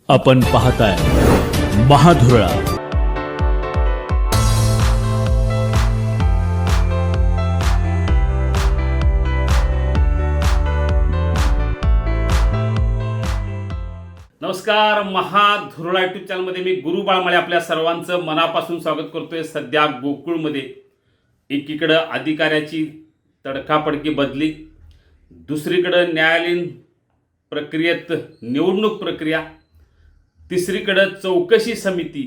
आपण पाहताय महाधुरळा. नमस्कार. महाधुरळा यूट्यूब चॅनलमध्ये मी गुरु बाळमाळे आपल्या सर्वांचं मनापासून स्वागत करतोय. सध्या गोकुळमध्ये एकीकडं अधिकाऱ्याची तडकाफडकी बदली, दुसरीकडं न्यायालयीन प्रक्रियेत निवडणूक प्रक्रिया, तिसरीकडं चौकशी समिती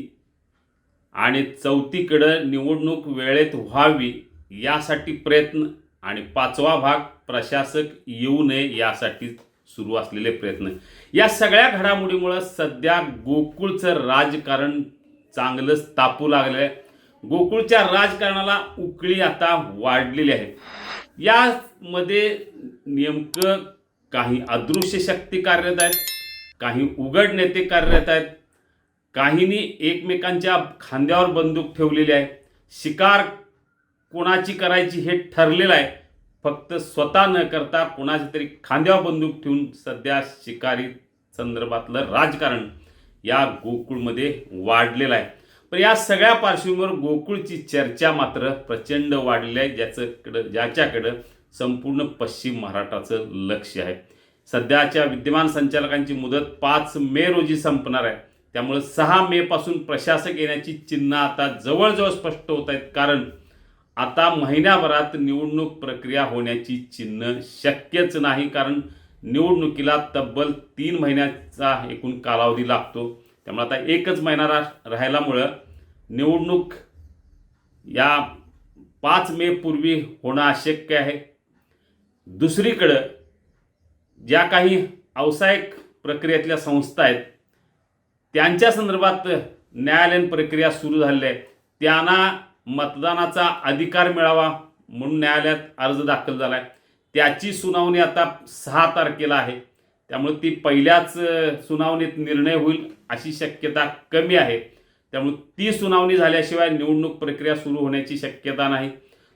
आणि चौथीकडं निवडणूक वेळेत व्हावी यासाठी प्रयत्न आणि पाचवा भाग प्रशासक येऊ नये यासाठी सुरू असलेले प्रयत्न. या सगळ्या घडामोडीमुळं सध्या गोकुळचं राजकारण चांगलंच तापू लागलं आहे. गोकुळच्या राजकारणाला उकळी आता वाढलेली आहे. यामध्ये नेमकं काही अदृश्य शक्ती कार्यरत आहेत, काही उघड नेते कार्यरत आहेत, काहींनी एकमेकांच्या खांद्यावर बंदूक ठेवलेली आहे. शिकार कोणाची करायची हे ठरलेलं आहे. फक्त स्वतः न करता कोणाच्या तरी खांद्यावर बंदूक ठेवून सध्या शिकारी संदर्भातलं राजकारण या गोकुळमध्ये वाढलेलं आहे. पण या सगळ्या पार्श्वभूमीवर गोकुळची चर्चा मात्र प्रचंड वाढलेली आहे, ज्याच्याकडं संपूर्ण पश्चिम महाराष्ट्राचं लक्ष आहे. सध्याच्या विद्यमान संचालकांची मुदत 5 मे रोजी संपणार आहे. त्यामुळे 6 मे पासून प्रशासक येण्याची चिन्ह आता जवळजवळ स्पष्ट होत आहेत. कारण आता महिन्याभरात निवडणूक प्रक्रिया होण्याची चिन्ह शक्यच नाही. कारण निवडणुकीला तब्बल 3 महिन्याचा एकूण कालावधी लागतो. त्यामुळे आता एकच महिना राहिल्यामुळं निवडणूक या 5 मे पूर्वी होणं अशक्य आहे. दुसरीकडं ज्या काही व्यावसायिक प्रक्रियेतल्या संस्था आहेत त्यांच्या संदर्भात न्यायालयीन प्रक्रिया सुरू झालेली आहे. त्यांना मतदानाचा अधिकार मिळावा म्हणून न्यायालयात अर्ज दाखल झाला आहे. त्याची सुनावणी आता 6 तारखेला आहे. त्यामुळे ती पहिल्याच सुनावणीत निर्णय होईल अशी शक्यता कमी आहे. त्यामुळे ती सुनावणी झाल्याशिवाय निवडणूक प्रक्रिया सुरू होण्याची शक्यता नाही.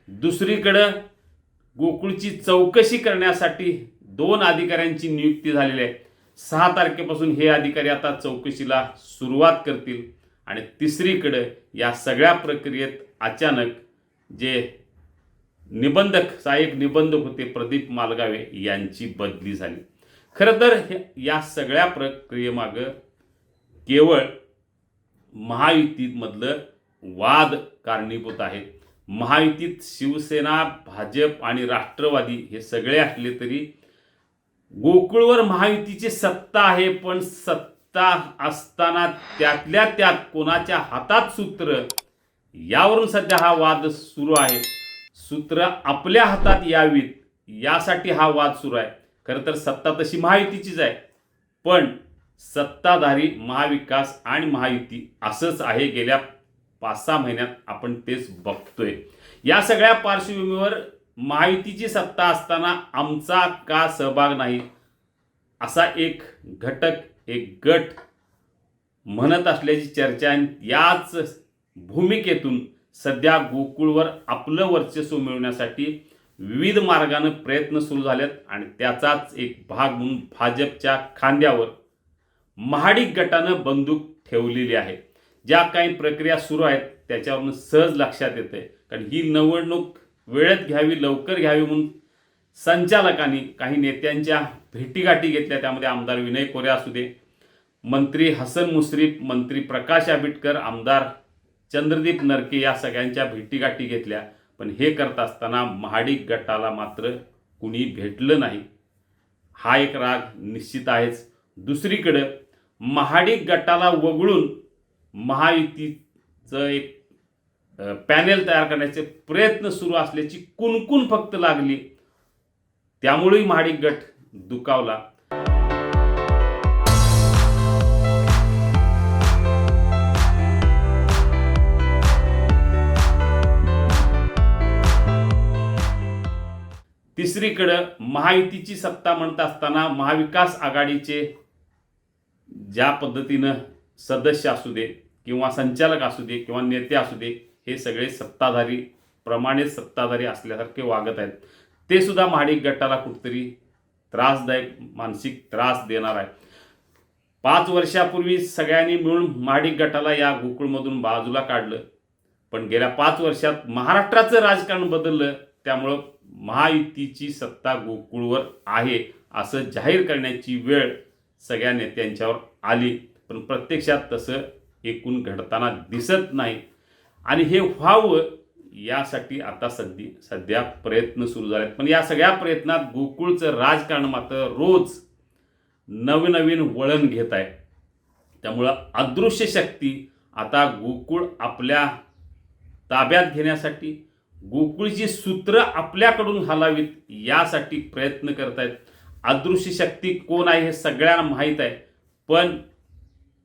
दुसरीकडं गोकुळची चौकशी करण्यासाठी 2 अधिकाऱ्यांची नियुक्ती झालेली आहे. 6 तारखेपासून हे अधिकारी आता चौकशीला सुरुवात करतील. आणि तिसरीकडे या सगळ्या प्रक्रियेत अचानक जे सहाय्यक निबंधक होते प्रदीप मालगावे यांची बदली झाली. खरं तर या सगळ्या प्रक्रियेमागं केवळ महायुतीमधलं वाद कारणीभूत आहेत. महायुतीत शिवसेना, भाजप आणि राष्ट्रवादी हे सगळे असले तरी गोकुळवर महायुतीची सत्ता आहे. पण सत्ता असताना त्यातल्या त्यात कोणाच्या हातात सूत्र यावरून सध्या हा वाद सुरू आहे. सूत्र आपल्या हातात यावीत यासाठी हा वाद सुरू आहे. खरं तर सत्ता तशी महायुतीचीच आहे. पण सत्ताधारी महाविकास आणि महायुती असंच आहे. गेल्या 5-6 महिन्यात आपण तेच बघतोय. या सगळ्या पार्श्वभूमीवर महायुतीची सत्ता असताना आमचा का सहभाग नाही असा एक घटक, एक गट म्हणत असल्याची चर्चा आहे. याच भूमिकेतून सध्या गोकुळवर आपलं वर्चस्व मिळवण्यासाठी विविध मार्गाने प्रयत्न सुरू झालेत. आणि त्याचाच एक भाग म्हणून भाजपच्या खांद्यावर महाडिक गटानं बंदूक ठेवलेली आहे. ज्या काही प्रक्रिया सुरू आहेत त्याच्यावरून सहज लक्षात येते. कारण ही निवडणूक वेळेत घ्यावी, लवकर घ्यावी म्हणून संचालकांनी काही नेत्यांच्या भेटीगाठी घेतल्या. त्यामध्ये आमदार विनय कोरे असू दे, मंत्री हसन मुश्रीफ, मंत्री प्रकाश आंबेडकर, आमदार चंद्रदीप नरके या सगळ्यांच्या भेटीगाठी घेतल्या. पण हे करत असताना महाडिक गटाला मात्र कुणी भेटलं नाही. हा एक राग निश्चित आहेच. दुसरीकडं महाडिक गटाला वगळून महायुतीचं एक पॅनेल तयार करण्याचे प्रयत्न सुरू असल्याची कुणकुण फक्त लागली. त्यामुळेही महाडिक गट दुखावला. तिसरीकडं महायुतीची सत्ता म्हणत असताना महाविकास आघाडीचे ज्या पद्धतीनं सदस्य असू दे किंवा संचालक असू दे किंवा नेते असू दे हे सगळे प्रमाणित सत्ताधारी असल्यासारखे वागत आहेत. ते सुद्धा महाडिक गटाला कुठेतरी त्रासदायक मानसिक त्रास देणार आहे. 5 वर्षापूर्वी सगळ्यांनी मिळून महाडिक गटाला या गोकुळमधून बाजूला काढलं, पण गेल्या 5 वर्षात महाराष्ट्राचं राजकारण बदललं. त्यामुळं महायुतीची सत्ता गोकुळवर आहे असं जाहीर करण्याची वेळ सगळ्या नेत्यांच्यावर आली, पण प्रत्यक्षात तसं एकूण घडताना दिसत नाही. आणि हे व्हावं यासाठी आता सध्या प्रयत्न सुरू झाले आहेत. पण या सगळ्या प्रयत्नात गोकुळचं राजकारण मात्र रोज नवनवीन वळण घेत आहे. त्यामुळं अदृश्य शक्ती आता गोकुळ आपल्या ताब्यात घेण्यासाठी, गोकुळची सूत्र आपल्याकडून हलावीत यासाठी प्रयत्न करत आहेत. अदृश्य शक्ती कोण आहे हे सगळ्यांना माहीत आहे, पण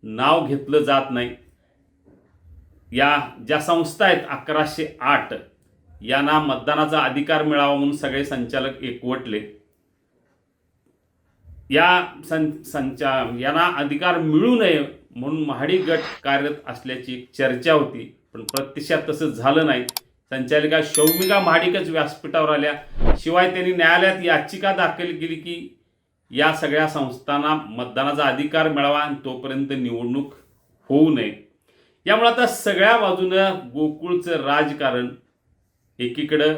नाव घेतलं जात नाही. या ज्या संस्था आहेत 1108 यांना मतदानाचा अधिकार मिळावा म्हणून सगळे संचालक एकवटले. यांना अधिकार मिळू नये म्हणून महाडिक गट कार्यरत असल्याची एक चर्चा होती, पण प्रत्यक्षात तसं झालं नाही. संचालिका शौमिका महाडिकच व्यासपीठावर आल्या. शिवाय त्यांनी न्यायालयात याचिका दाखल केली की या सगळ्या संस्थांना मतदानाचा अधिकार मिळावा आणि तोपर्यंत निवडणूक होऊ नये. यामुळे आता सगळ्या बाजूनं गोकुळचं राजकारण एकीकडं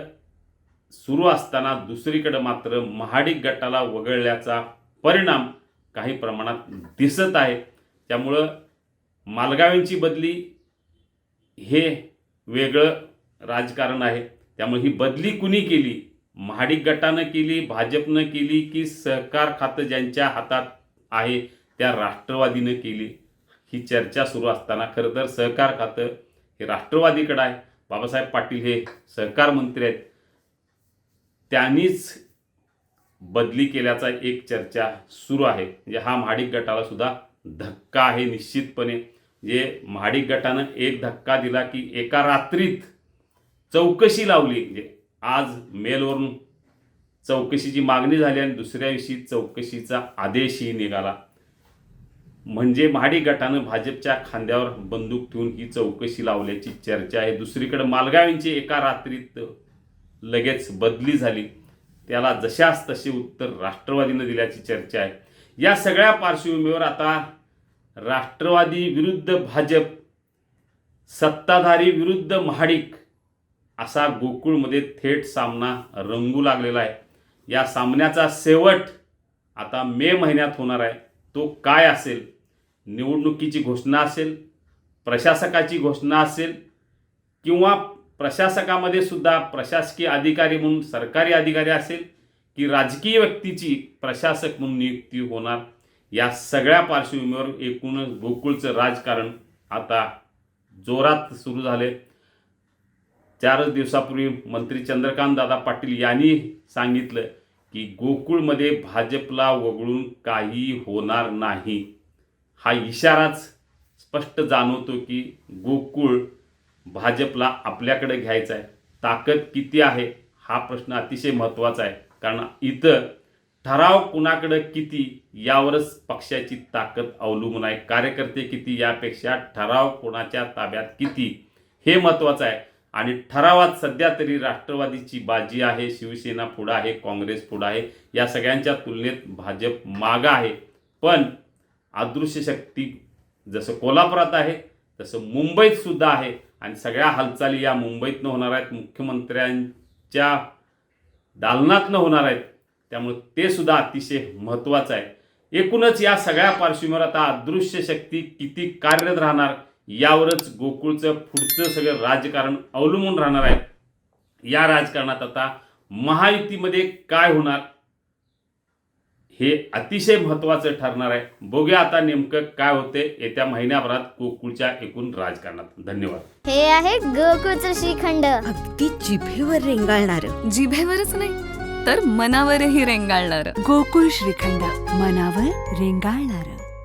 सुरू असताना दुसरीकडं मात्र महाडिक गटाला वगळल्याचा परिणाम काही प्रमाणात दिसत आहे. त्यामुळं मालगावींची बदली हे वेगळं राजकारण आहे. त्यामुळे ही बदली कुणी केली? महाडिक गटानं केली, भाजपनं केली, की सहकार खातं ज्यांच्या हातात आहे त्या राष्ट्रवादीनं केली? ही चर्चा सुरू असताना खरं तर सहकार खातं हे राष्ट्रवादीकडं आहे. बाबासाहेब पाटील हे सहकार मंत्री आहेत, त्यांनीच बदली केल्याचा एक चर्चा सुरू आहे. म्हणजे हा महाडिक गटाला सुद्धा धक्का आहे निश्चितपणे. जे महाडिक गटानं एक धक्का दिला की एका रात्रीत चौकशी लावली. म्हणजे आज मेलवरून चौकशीची मागणी झाली आणि दुसऱ्या दिवशी चौकशीचा आदेशही निघाला. म्हणजे महाडिक गटानं भाजपच्या खांद्यावर बंदूक ठेवून ही चौकशी लावल्याची चर्चा आहे. दुसरीकडे मालगावींची एका रात्रीत लगेच बदली झाली, त्याला जशास तसे उत्तर राष्ट्रवादीनं दिल्याची चर्चा आहे. या सगळ्या पार्श्वभूमीवर आता राष्ट्रवादी विरुद्ध भाजप, सत्ताधारी विरुद्ध महाडिक असा गोकुळमध्ये थेट सामना रंगू लागलेला आहे. या सामन्याचा शेवट आता मे महिन्यात होणार आहे. तो काय असेल? निवडणुकीची घोषणा असेल, प्रशासकाची घोषणा असेल, किंवा प्रशासकामध्ये सुद्धा प्रशासकीय अधिकारी म्हणून सरकारी अधिकारी असेल, की राजकीय व्यक्तीची प्रशासक म्हणून नियुक्ती होणार? या सगळ्या पार्श्वभूमीवर एकूणच गोकुळचं राजकारण आता जोरात सुरू झाले. 4 दिवसापूर्वी मंत्री चंद्रकांत दादा पाटील यांनी सांगितलं की गोकुळमध्ये भाजपला वगळून काही होणार नाही. हा इशाराच स्पष्ट जाणवतो की गोकुळ भाजपला आपल्याकडे घ्यायचा आहे. ताकद किती आहे हा प्रश्न अतिशय महत्त्वाचा आहे, कारण इथं ठराव कुणाकडे किती यावरच पक्षाची ताकद अवलंबून आहे. कार्यकर्ते किती यापेक्षा ठराव कोणाच्या ताब्यात किती हे महत्त्वाचं आहे. आणि ठरावात सध्या तरी राष्ट्रवादीची बाजी आहे, शिवसेना पुढं आहे, काँग्रेस पुढं आहे. या सगळ्यांच्या तुलनेत भाजप मागं आहे. पण अदृश्य शक्ती जसं कोल्हापुरात आहे तसं मुंबईत सुद्धा आहे, आणि सगळ्या हालचाली या मुंबईतनं होणार आहेत, मुख्यमंत्र्यांच्या दालनातनं होणार आहेत. त्यामुळे ते सुद्धा अतिशय महत्त्वाचं आहे. एकूणच या सगळ्या पार्श्वभूमीवर आता अदृश्य शक्ती किती कार्यरत राहणार यावरच गोकुळचं पुढचं सगळं राजकारण अवलंबून राहणार आहे. या राजकारणात आता महायुतीमध्ये काय होणार हे अतिशय महत्त्वाचं ठरणार आहे. बघूया आता नेमकं काय होते येत्या महिन्याभरात गोकुळच्या एकूण राजकारणात. धन्यवाद. हे आहे गोकुळचं श्रीखंड, अगदी जिभेवर रेंगाळणारं. जिभेवरच नाही तर मनावरही रेंगाळणार. गोकुळ श्रीखंड, मनावर रेंगाळणारं.